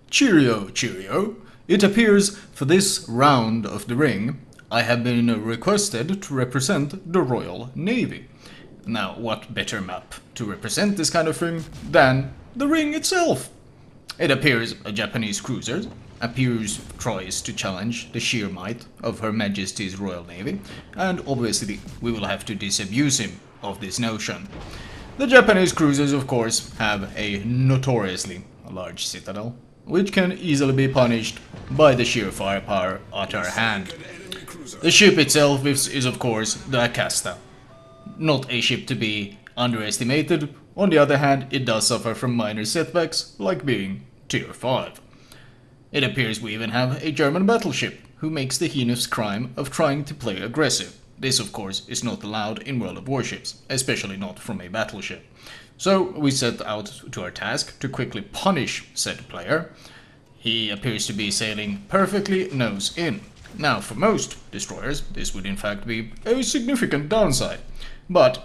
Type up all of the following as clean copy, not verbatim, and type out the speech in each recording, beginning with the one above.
Cheerio, cheerio. It appears for this round of the ring, I have been requested to represent the Royal Navy. Now, what better map to represent this kind of thing than the ring itself? It appears a Japanese cruiser tries to challenge the sheer might of Her Majesty's Royal Navy, and obviously we will have to disabuse him of this notion. The Japanese cruisers, of course, have a notoriously large citadel, which can easily be punished by the sheer firepower at our hand. The ship itself is of course the Acosta. Not a ship to be underestimated. On the other hand, it does suffer from minor setbacks, like being Tier 5. It appears we even have a German battleship, who makes the heinous crime of trying to play aggressive. This, of course, is not allowed in World of Warships, especially not from a battleship. So we set out to our task to quickly punish said player. He appears to be sailing perfectly nose in. Now, for most destroyers, this would in fact be a significant downside. But,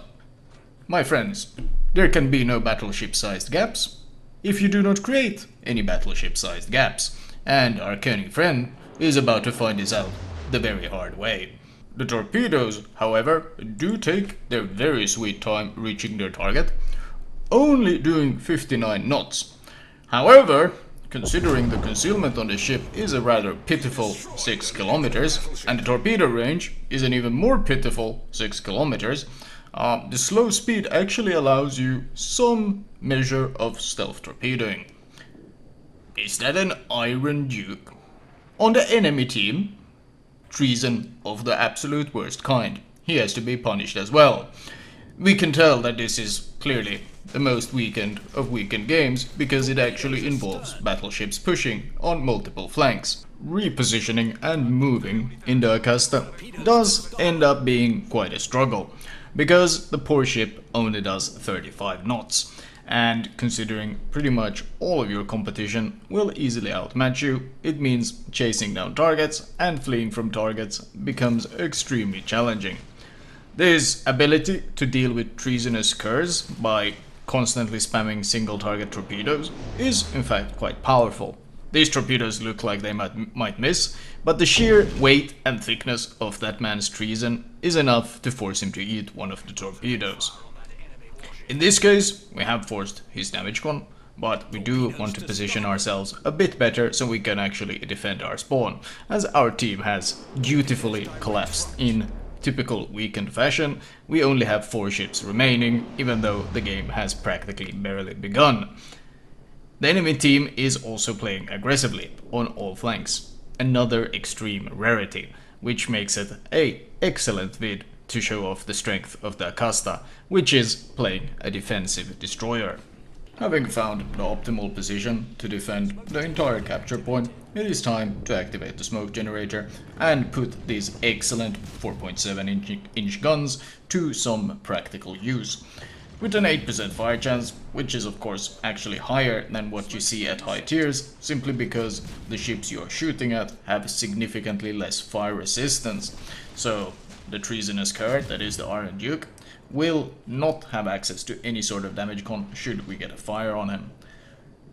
my friends, there can be no battleship-sized gaps if you do not create any battleship-sized gaps. And our cunning friend is about to find this out the very hard way. The torpedoes, however, do take their very sweet time reaching their target, only doing 59 knots. However, considering the concealment on the ship is a rather pitiful 6 kilometers, and the torpedo range is an even more pitiful 6 kilometers, the slow speed actually allows you some measure of stealth torpedoing. Is that an Iron Duke? On the enemy team, treason of the absolute worst kind. He has to be punished as well. We can tell that this is clearly the most weakened of weakened games because it actually involves battleships pushing on multiple flanks. Repositioning and moving in the Acosta does end up being quite a struggle because the poor ship only does 35 knots. And considering pretty much all of your competition will easily outmatch you, it means chasing down targets and fleeing from targets becomes extremely challenging. This ability to deal with treasonous curs by constantly spamming single target torpedoes is in fact quite powerful. These torpedoes look like they might miss, but the sheer weight and thickness of that man's treason is enough to force him to eat one of the torpedoes. In this case, we have forced his damage con, but we do want to position ourselves a bit better so we can actually defend our spawn, as our team has dutifully collapsed in typical weakened fashion. We only have 4 ships remaining, even though the game has practically barely begun. The enemy team is also playing aggressively on all flanks, another extreme rarity, which makes it an excellent vid to show off the strength of the Acosta, which is playing a defensive destroyer. Having found the optimal position to defend the entire capture point, it is time to activate the smoke generator and put these excellent 4.7-inch guns to some practical use. With an 8% fire chance, which is of course actually higher than what you see at high tiers, simply because the ships you are shooting at have significantly less fire resistance. So the treasonous cur, that is the Iron Duke, will not have access to any sort of damage con should we get a fire on him.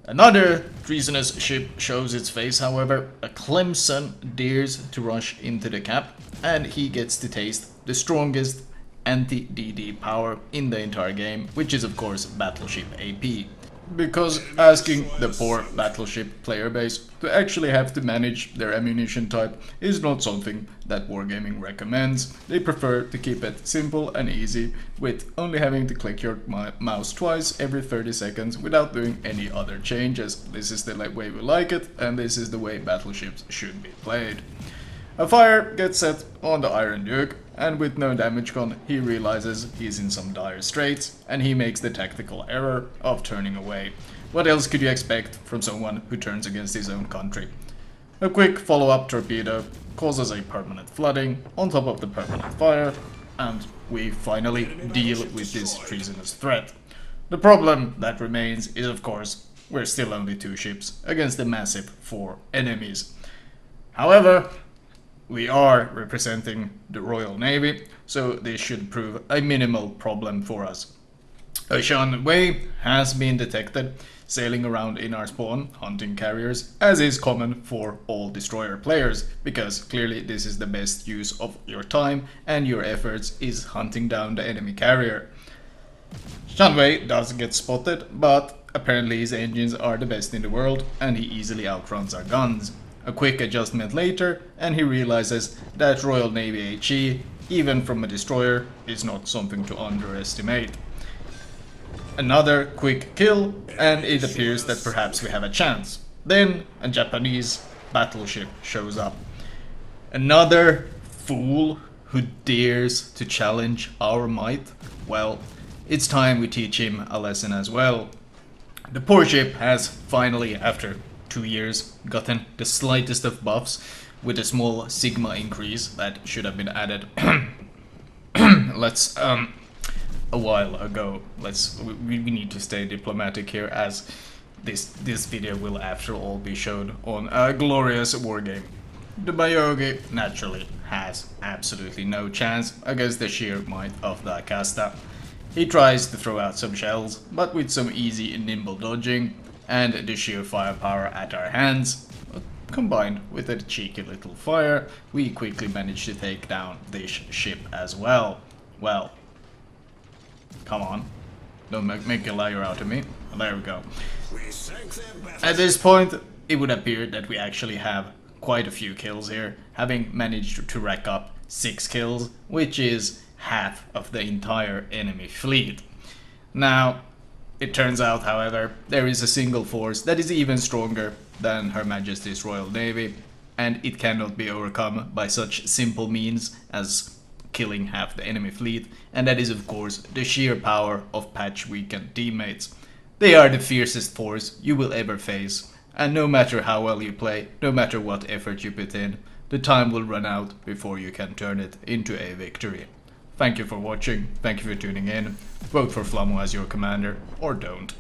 Another treasonous ship shows its face, however. A Clemson dares to rush into the cap, and he gets to taste the strongest anti-DD power in the entire game, which is of course Battleship AP. Because asking the poor Battleship player base to actually have to manage their ammunition type is not something that Wargaming recommends. They prefer to keep it simple and easy, with only having to click your mouse twice every 30 seconds without doing any other changes. This is the way we like it, and this is the way battleships should be played. A fire gets set on the Iron Duke, and with no damage con, he realizes he's in some dire straits, and he makes the tactical error of turning away. What else could you expect from someone who turns against his own country? A quick follow-up torpedo causes a permanent flooding on top of the permanent fire, and we finally deal with this treasonous threat. The problem that remains is, of course, we're still only 2 ships against the massive 4 enemies. However, we are representing the Royal Navy, so this should prove a minimal problem for us. A Shan Wei has been detected sailing around in our spawn, hunting carriers, as is common for all destroyer players, because clearly this is the best use of your time and your efforts is hunting down the enemy carrier. Shan Wei does get spotted, but apparently his engines are the best in the world and he easily outruns our guns. A quick adjustment later and he realizes that Royal Navy HE, even from a destroyer, is not something to underestimate. Another quick kill, and it appears that perhaps we have a chance. Then a Japanese battleship shows up. Another fool who dares to challenge our might. Well, it's time we teach him a lesson as well. The poor ship has finally, after 2 years, gotten the slightest of buffs with a small sigma increase that should have been added a while ago. We need to stay diplomatic here, as this video will after all be shown on a glorious wargame. The Byogi naturally has absolutely no chance against the sheer might of the Acosta. He tries to throw out some shells, but with some easy and nimble dodging and the sheer firepower at our hands, combined with a cheeky little fire, we quickly manage to take down this ship as well. Well, come on, don't make a liar out of me. There we go. At this point, it would appear that we actually have quite a few kills here, having managed to rack up 6 kills, which is half of the entire enemy fleet. Now, it turns out, however, there is a single force that is even stronger than Her Majesty's Royal Navy, and it cannot be overcome by such simple means as killing half the enemy fleet, and that is of course the sheer power of patch-weakened teammates. They are the fiercest force you will ever face, and no matter how well you play, no matter what effort you put in, the time will run out before you can turn it into a victory. Thank you for watching, thank you for tuning in, vote for Flamu as your commander, or don't.